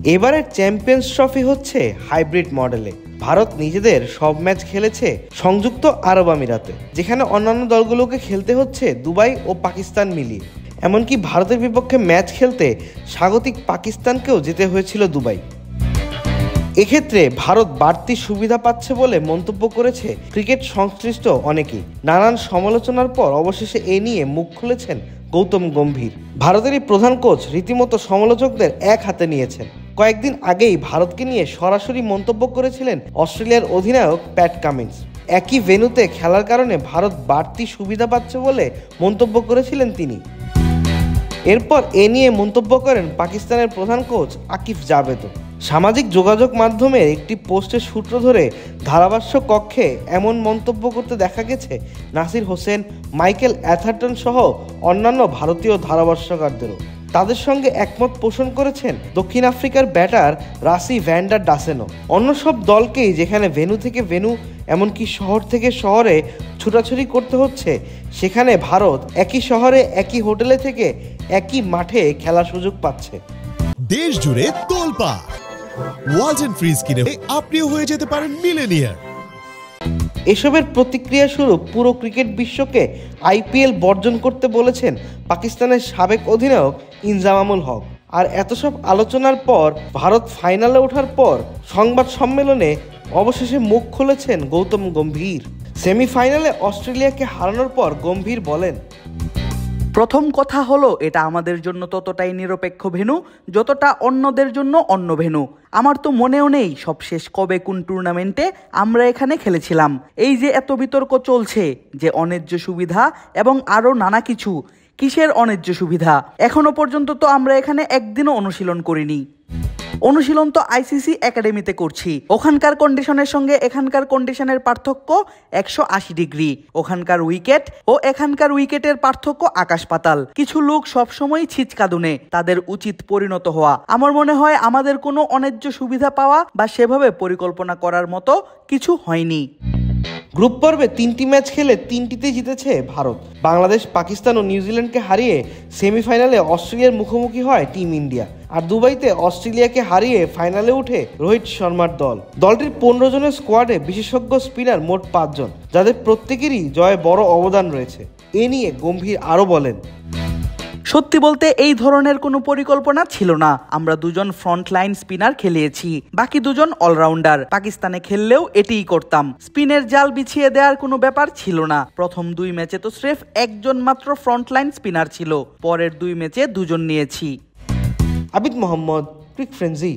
এবারের champions trophy হচ্ছে hybrid মডেলে। ভারত নিজেদের সব ম্যাচ খেলেছে সংযুক্ত আরব আমিরাতে, যেখানে অন্যান্য দলগুলোকে খেলতে হচ্ছে দুবাই ও পাকিস্তান মিলিয়ে। এমনকি ভারতের বিপক্ষে ম্যাচ খেলতে স্বাগতিক পাকিস্তানকেও যেতে হয়েছিল দুবাই। এক্ষেত্রে ভারত বাড়তি সুবিধা পাচ্ছে বলে মন্তব্য করেছে ক্রিকেট সংশ্লিষ্ট অনেকেই। নানান সমালোচনার পর অবশেষে এ নিয়ে মুখ খুলেছেন গৌতম গম্ভীর। ভারতের এই প্রধান কোচ রীতিমতো সমালোচকদের এক হাতে নিয়েছেন। কয়েকদিন আগেই ভারতকে নিয়ে সরাসরি মন্তব্য করেছিলেন অস্ট্রেলিয়ার অধিনায়ক প্যাট কামিন্স। একই ভেন্যুতে খেলার কারণে ভারত বাড়তি সুবিধা পাচ্ছে বলে মন্তব্য করেছিলেন তিনি। এরপর এ নিয়ে মন্তব্য করেন পাকিস্তানের প্রধান কোচ আকিব জাভেদও। সামাজিক যোগাযোগ মাধ্যমের একটি পোস্টের সূত্র ধরে ধারাভাষ্য কক্ষে এমন মন্তব্য করতে দেখা গেছে নাসির হোসেন, মাইকেল অ্যাথারটন সহ অন্যান্য ভারতীয় ধারাভাষ্যকারদেরও। তাদের সঙ্গে একমত পোষণ করেছেন দক্ষিণ আফ্রিকার ব্যাটার রাসি ভ্যান ডার ডাসেনও। অন্য সব দলকেই যেখানে ভেন্যু থেকে ভেন্যু, এমনকি শহর থেকে শহরে ছুটাছুটি করতে হচ্ছে, সেখানে ভারত একই শহরে একই হোটেলে থেকে একই মাঠে খেলার সুযোগ পাচ্ছে। দেশ জুড়ে তোলপাড় ওয়ালটন ফ্রিজ কিনে আপনিও হয়ে যেতে পারেন মিলেনিয়ার। এসবের প্রতিক্রিয়া স্বরূপ পুরো ক্রিকেট বিশ্বকে আইপিএল বর্জন করতে বলেছেন পাকিস্তানের সাবেক অধিনায়ক ইনজামামুল হক। আর এত সব আলোচনার পর ভারত ফাইনালে ওঠার পর সংবাদ সম্মেলনে অবশেষে মুখ খুলেছেন গৌতম গম্ভীর। সেমিফাইনালে অস্ট্রেলিয়াকে হারানোর পর গম্ভীর বলেন, প্রথম কথা হলো এটা আমাদের জন্য ততটাই নিরপেক্ষ ভেন্যু যতটা অন্যদের জন্য অন্য ভেন্যু। আমার তো মনেও নেই সবশেষ কবে কোন টুর্নামেন্টে আমরা এখানে খেলেছিলাম। এই যে এত বিতর্ক চলছে যে অন্যায্য সুবিধা এবং আরও নানা কিছু, কিসের অন্যায্য সুবিধা? এখনো পর্যন্ত তো আমরা এখানে একদিনও অনুশীলন করিনি। অনুশীলন তো আইসিসি একাডেমিতে করছি। ওখানকার কন্ডিশনের সঙ্গে এখানকার কন্ডিশনের পার্থক্য 180 ডিগ্রি। ওখানকার উইকেট ও এখানকার উইকেটের পার্থক্য আকাশ পাতাল। কিছু লোক সবসময় ছিচকাদুনে, তাদের উচিত পরিণত হওয়া। আমার মনে হয় আমাদের কোনো অন্যায্য সুবিধা পাওয়া বা সেভাবে পরিকল্পনা করার মতো কিছু হয়নি। গ্রুপ পর্বে 3টি ম্যাচ খেলে 3টিতে জিতেছে ভারত। বাংলাদেশ, পাকিস্তান ও নিউজিল্যান্ডকে হারিয়ে সেমিফাইনালে অস্ট্রেলিয়ার মুখোমুখি হয় টিম ইন্ডিয়া। আর দুবাইতে অস্ট্রেলিয়াকে হারিয়ে ফাইনালে উঠে রোহিত শর্মার দল। দলটির 15 জনের স্কোয়াডে বিশেষজ্ঞ স্পিনার মোট 5 জন, যাদের প্রত্যেকেরই জয়ে বড় অবদান রয়েছে। এ নিয়ে গম্ভীর আরও বলেন, সত্যি বলতে এই ধরনের কোনো পরিকল্পনা ছিল না। আমরা দুজন ফ্রন্টলাইন স্পিনার খেলিয়েছি, বাকি দুজন অলরাউন্ডার। পাকিস্তানে খেললেও এটিই করতাম। স্পিনের জাল বিছিয়ে দেওয়ার কোনো ব্যাপার ছিল না। প্রথম 2 ম্যাচে তো স্রেফ একজন মাত্র ফ্রন্টলাইন স্পিনার ছিল, পরের 2 ম্যাচে 2 জন নিয়েছি। আবিদ মোহাম্মদ, ক্রিক ফ্রেন্জি।